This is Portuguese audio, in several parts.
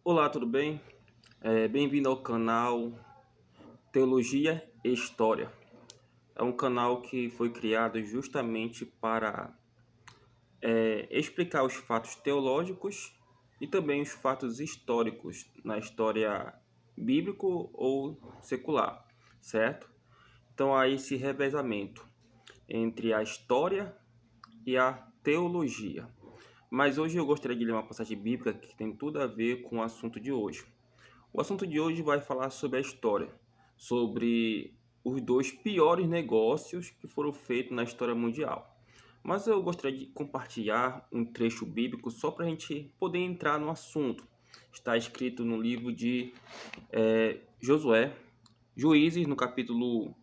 Olá, tudo bem? Bem-vindo ao canal Teologia e História. É um canal que foi criado justamente para explicar os fatos teológicos e também os fatos históricos na história bíblico ou secular, certo? Então há esse revezamento entre a história e a teologia. Mas hoje eu gostaria de ler uma passagem bíblica que tem tudo a ver com o assunto de hoje. O assunto de hoje vai falar sobre a história, sobre os dois piores negócios que foram feitos na história mundial. Mas eu gostaria de compartilhar um trecho bíblico só para a gente poder entrar no assunto. Está escrito no livro de Josué, Juízes, no capítulo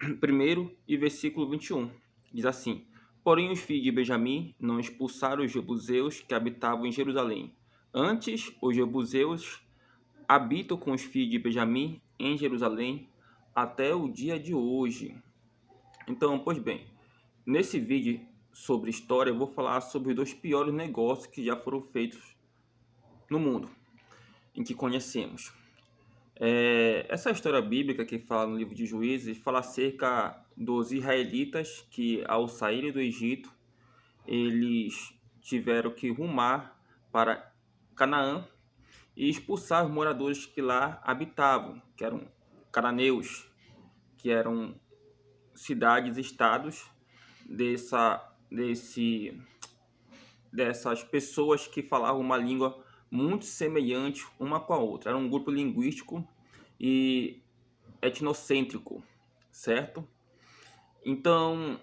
1 e versículo 21. Diz assim: Porém os filhos de Benjamim não expulsaram os jebuseus que habitavam em Jerusalém. Antes, os jebuseus habitam com os filhos de Benjamim em Jerusalém até o dia de hoje. Então, pois bem, nesse vídeo sobre história eu vou falar sobre os dois piores negócios que já foram feitos no mundo, em que conhecemos. Essa história bíblica que fala no livro de Juízes fala acerca dos israelitas que, ao saírem do Egito, eles tiveram que rumar para Canaã e expulsar os moradores que lá habitavam, que eram cananeus, que eram cidades, estados desse, dessas pessoas que falavam uma língua muito semelhante uma com a outra. Era um grupo linguístico e etnocêntrico, certo? Então,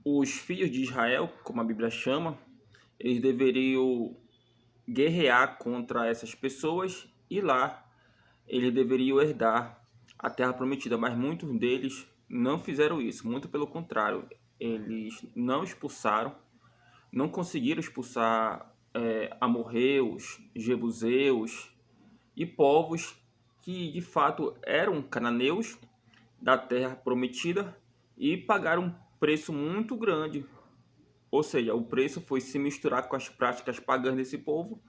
os filhos de Israel, como a Bíblia chama, eles deveriam guerrear contra essas pessoas e lá eles deveriam herdar a terra prometida, mas muitos deles não fizeram isso, muito pelo contrário, eles não expulsaram, não conseguiram expulsar amorreus, jebuseus e povos que de fato eram cananeus da terra prometida e pagaram um preço muito grande, ou seja, o preço foi se misturar com as práticas pagãs desse povo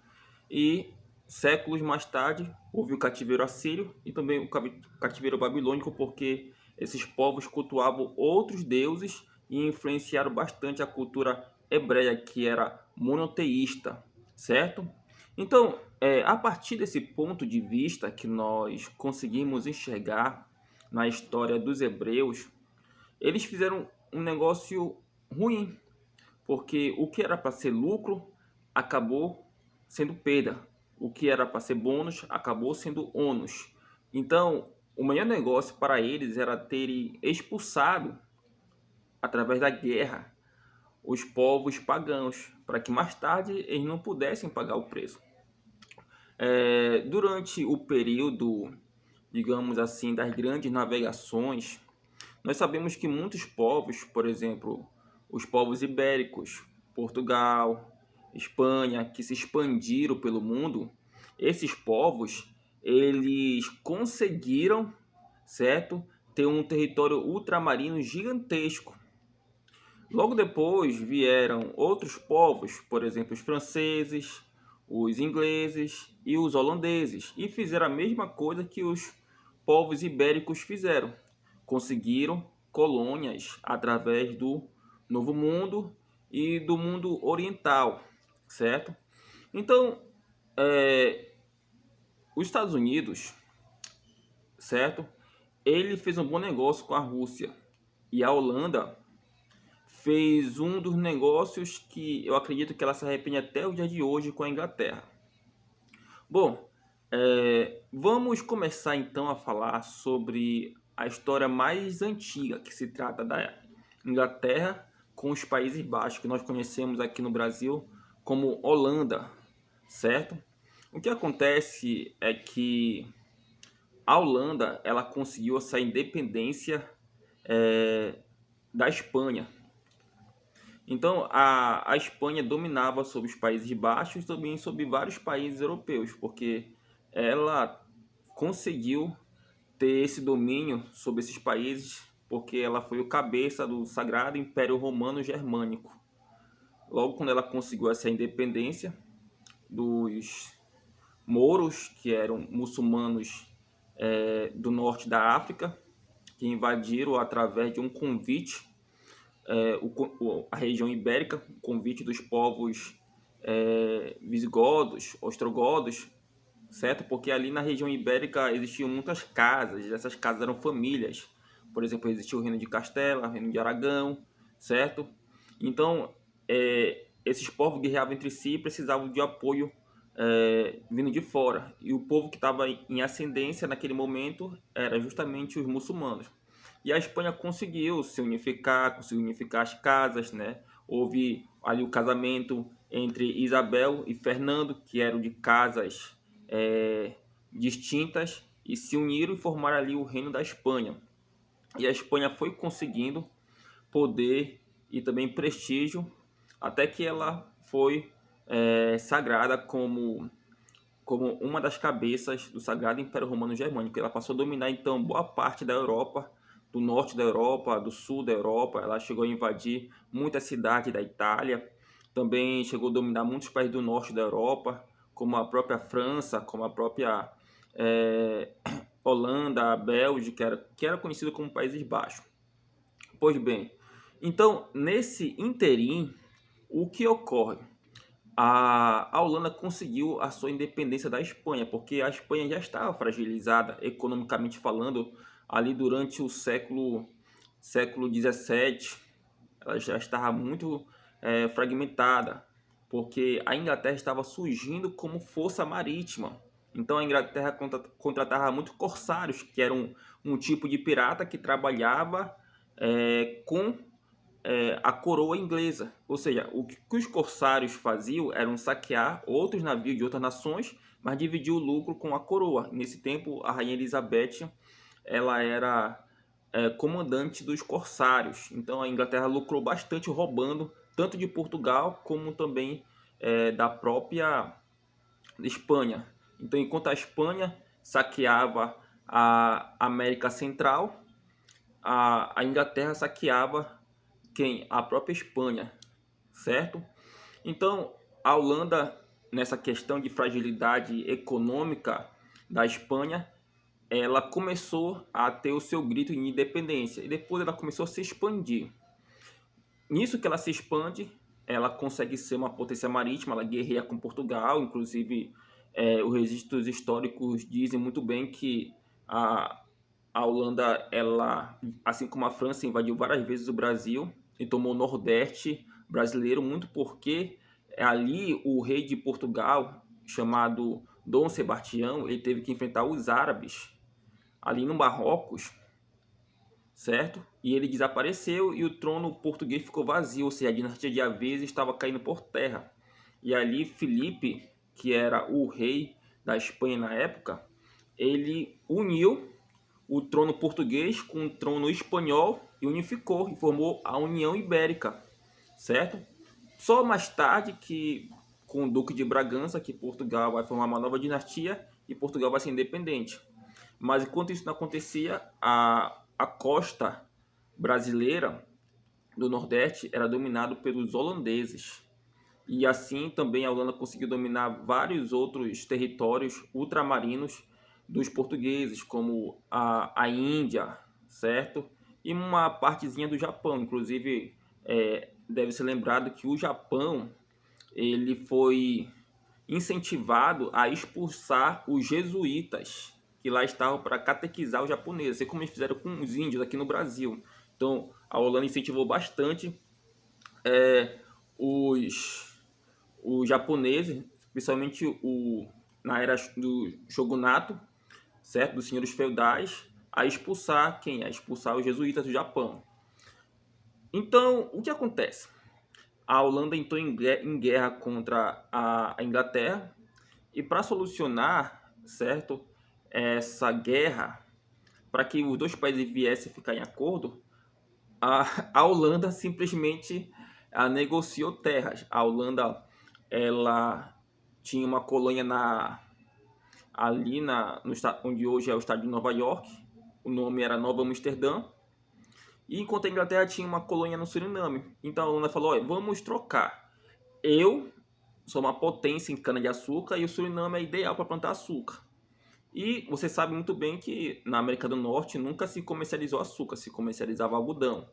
e séculos mais tarde houve o cativeiro assírio e também o cativeiro babilônico, porque esses povos cultuavam outros deuses e influenciaram bastante a cultura hebreia, que era monoteísta, certo? Então, a partir desse ponto de vista que nós conseguimos enxergar na história dos hebreus, eles fizeram um negócio ruim, porque o que era para ser lucro acabou sendo perda. O que era para ser bônus acabou sendo ônus. Então, o melhor negócio para eles era terem expulsado, através da guerra, os povos pagãos, para que mais tarde eles não pudessem pagar o preço. Durante o período, digamos assim, das grandes navegações, nós sabemos que muitos povos, por exemplo, os povos ibéricos, Portugal, Espanha, que se expandiram pelo mundo, esses povos, eles conseguiram, certo, ter um território ultramarino gigantesco. Logo depois vieram outros povos, por exemplo, os franceses, os ingleses e os holandeses, e fizeram a mesma coisa que os povos ibéricos fizeram. Conseguiram colônias através do Novo Mundo e do mundo oriental, certo? Então, os Estados Unidos, certo? Ele fez um bom negócio com a Rússia e a Holanda fez um dos negócios que eu acredito que ela se arrepende até o dia de hoje com a Inglaterra. Bom, vamos começar então a falar sobre a história mais antiga, que se trata da Inglaterra com os Países Baixos, que nós conhecemos aqui no Brasil como Holanda, certo? O que acontece é que a Holanda ela conseguiu essa independência da Espanha. Então, a Espanha dominava sobre os Países Baixos e também sobre vários países europeus, porque ela conseguiu ter esse domínio sobre esses países, porque ela foi o cabeça do Sagrado Império Romano Germânico. Logo quando ela conseguiu essa independência dos, mouros, que eram muçulmanos do norte da África, que invadiram através de um convite a região ibérica, um convite dos povos visigodos, ostrogodos, certo? Porque ali na região ibérica existiam muitas casas, e essas casas eram famílias. Por exemplo, existia o reino de Castela, o reino de Aragão, certo? Então, esses povos guerreavam entre si e precisavam de apoio vindo de fora. E o povo que estava em ascendência naquele momento era justamente os muçulmanos. E a Espanha conseguiu unificar as casas, né? Houve ali o casamento entre Isabel e Fernando, que eram de casas distintas, e se uniram e formaram ali o Reino da Espanha. E a Espanha foi conseguindo poder e também prestígio, até que ela foi sagrada como uma das cabeças do Sagrado Império Romano Germânico. Ela passou a dominar então boa parte da Europa, do norte da Europa, do sul da Europa. Ela chegou a invadir muitas cidades da Itália, também chegou a dominar muitos países do norte da Europa, como a própria França, como a própria Holanda, a Bélgica, que era conhecido como Países Baixos. Pois bem, então nesse interim, o que ocorre? A Holanda conseguiu a sua independência da Espanha, porque a Espanha já estava fragilizada economicamente falando ali durante o século XVII. Ela já estava muito fragmentada, porque a Inglaterra estava surgindo como força marítima. Então a Inglaterra contratava muito corsários, que eram um tipo de pirata que trabalhava com a coroa inglesa. Ou seja, o que os corsários faziam era saquear outros navios de outras nações, mas dividir o lucro com a coroa. Nesse tempo, a rainha Elizabeth ela era comandante dos corsários. Então a Inglaterra lucrou bastante roubando tanto de Portugal como também da própria Espanha. Então, enquanto a Espanha saqueava a América Central, a Inglaterra saqueava quem? A própria Espanha, certo? Então, a Holanda, nessa questão de fragilidade econômica da Espanha, ela começou a ter o seu grito de independência e depois ela começou a se expandir. Nisso que ela se expande, ela consegue ser uma potência marítima, ela guerreia com Portugal, inclusive os registros históricos dizem muito bem que a Holanda, ela, assim como a França, invadiu várias vezes o Brasil e tomou o Nordeste brasileiro, muito porque ali o rei de Portugal, chamado Dom Sebastião, ele teve que enfrentar os árabes ali no Marrocos, certo? E ele desapareceu e o trono português ficou vazio, ou seja, a dinastia de Aves estava caindo por terra. E ali Filipe, que era o rei da Espanha na época, ele uniu o trono português com o trono espanhol e unificou e formou a União Ibérica, certo? Só mais tarde que com o Duque de Bragança que Portugal vai formar uma nova dinastia e Portugal vai ser independente. Mas enquanto isso não acontecia, a costa brasileira do Nordeste era dominada pelos holandeses. E assim também a Holanda conseguiu dominar vários outros territórios ultramarinos dos portugueses, como a Índia, certo? E uma partezinha do Japão. Inclusive, deve ser lembrado que o Japão ele foi incentivado a expulsar os jesuítas que lá estavam para catequizar os japoneses, assim como eles fizeram com os índios aqui no Brasil. Então, a Holanda incentivou bastante os, os japoneses, principalmente na era do shogunato, certo? Dos senhores feudais, a expulsar quem? A expulsar os jesuítas do Japão. Então, o que acontece? A Holanda entrou em guerra contra a Inglaterra e para solucionar, certo, essa guerra, para que os dois países viessem a ficar em acordo, a Holanda simplesmente negociou terras. A Holanda ela tinha uma colônia ali no estado onde hoje é o estado de Nova York. O nome era Nova Amsterdã. E enquanto a Inglaterra tinha uma colônia no Suriname. Então a Holanda falou: olha, vamos trocar. Eu são uma potência em cana-de-açúcar e o Suriname é ideal para plantar açúcar. E você sabe muito bem que na América do Norte nunca se comercializou açúcar, se comercializava algodão.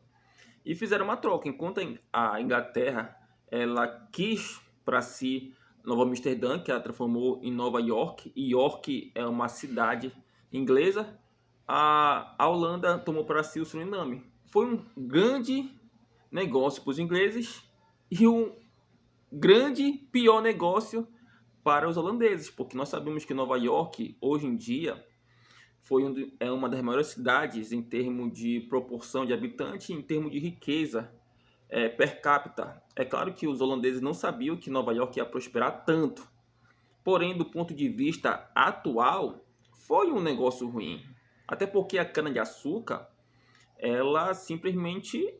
E fizeram uma troca. Enquanto a Inglaterra ela quis para si Nova Amsterdã, que ela transformou em Nova York, e York é uma cidade inglesa, a Holanda tomou para si o Suriname. Foi um grande negócio para os ingleses e um grande pior negócio para os holandeses, porque nós sabemos que Nova York, hoje em dia, é uma das maiores cidades em termos de proporção de habitantes e em termos de riqueza per capita. É claro que os holandeses não sabiam que Nova York ia prosperar tanto, porém, do ponto de vista atual, foi um negócio ruim. Até porque a cana-de-açúcar, ela simplesmente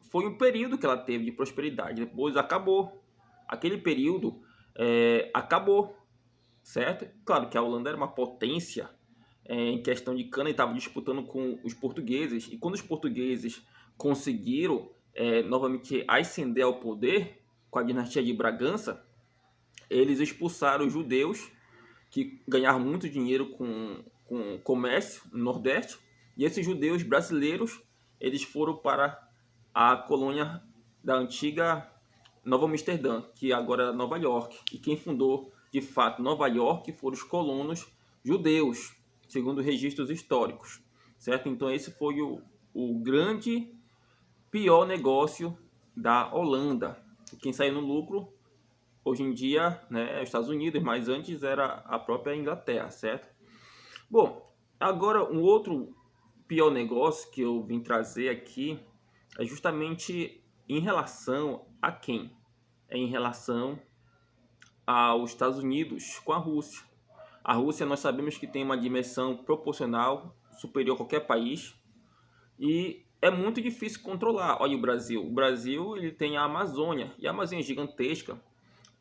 foi um período que ela teve de prosperidade, depois acabou. Aquele período acabou, certo? Claro que a Holanda era uma potência em questão de cana e estava disputando com os portugueses. E quando os portugueses conseguiram novamente ascender ao poder com a dinastia de Bragança, eles expulsaram os judeus que ganharam muito dinheiro com comércio no Nordeste. E esses judeus brasileiros, eles foram para a colônia da antiga Nova Amsterdã, que agora é Nova York. E quem fundou, de fato, Nova York foram os colonos judeus, segundo registros históricos, certo? Então esse foi o grande, pior negócio da Holanda. Quem saiu no lucro, hoje em dia, né, é os Estados Unidos, mas antes era a própria Inglaterra, certo? Bom, agora um outro pior negócio que eu vim trazer aqui é justamente em relação a quem? É em relação aos Estados Unidos com a Rússia. A Rússia nós sabemos que tem uma dimensão proporcional superior a qualquer país e é muito difícil controlar. Olha o Brasil. O Brasil ele tem a Amazônia e a Amazônia é gigantesca.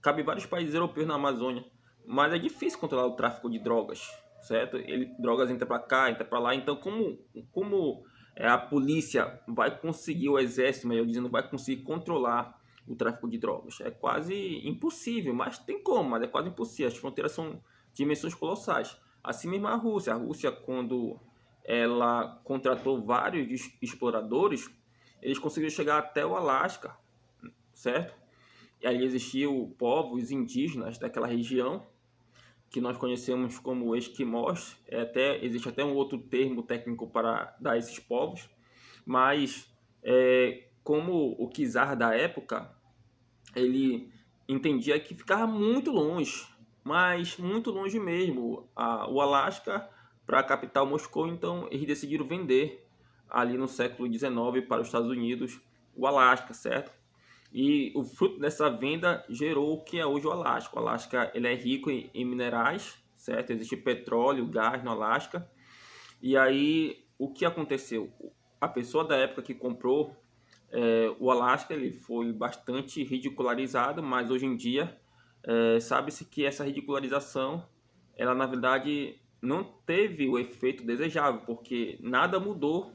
Cabe vários países europeus na Amazônia, mas é difícil controlar o tráfico de drogas, certo? Drogas entram para cá, entram para lá. Então, como a polícia vai conseguir, o exército, melhor dizendo, vai conseguir controlar o tráfico de drogas? É quase impossível, mas tem como, mas é quase impossível. As fronteiras são dimensões colossais. Assim mesmo a Rússia, quando ela contratou vários exploradores, eles conseguiram chegar até o Alasca, certo? E aí existiam povos indígenas daquela região, que nós conhecemos como esquimós. Existe até um outro termo técnico para dar esses povos, mas como o czar da época, ele entendia que ficava muito longe, mas muito longe mesmo, o Alasca para a capital Moscou. Então eles decidiram vender ali no século XIX para os Estados Unidos o Alasca, certo? E o fruto dessa venda gerou o que é hoje o Alasca. O Alasca ele é rico em minerais, certo? Existe petróleo, gás no Alasca. E aí, o que aconteceu? A pessoa da época que comprou o Alasca, ele foi bastante ridicularizado, mas hoje em dia sabe-se que essa ridicularização, ela na verdade não teve o efeito desejável, porque nada mudou.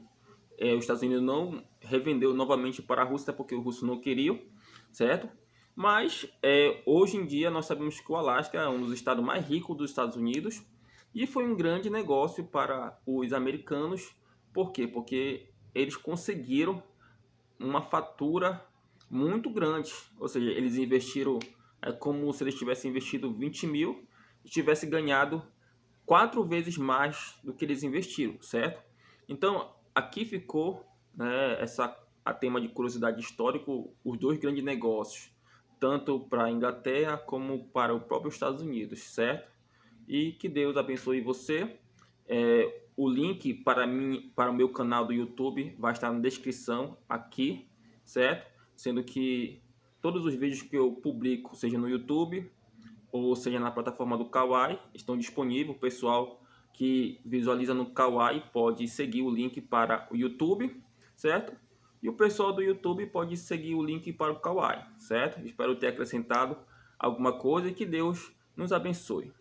Os Estados Unidos não revendeu novamente para a Rússia, porque os russos não queriam, certo? Mas hoje em dia nós sabemos que o Alasca é um dos estados mais ricos dos Estados Unidos e foi um grande negócio para os americanos. Por quê? Porque eles conseguiram uma fatura muito grande, ou seja, eles investiram como se eles tivessem investido 20 mil e tivessem ganhado 4 vezes mais do que eles investiram, certo? Então, aqui ficou, né, a tema de curiosidade histórica, os dois grandes negócios, tanto para a Inglaterra como para o próprio Estados Unidos, certo? E que Deus abençoe você. O link para o meu canal do YouTube vai estar na descrição aqui, certo? Sendo que todos os vídeos que eu publico, seja no YouTube ou seja na plataforma do Kawai, estão disponíveis. O pessoal que visualiza no Kawai pode seguir o link para o YouTube, certo? E o pessoal do YouTube pode seguir o link para o Kawai, certo? Espero ter acrescentado alguma coisa e que Deus nos abençoe.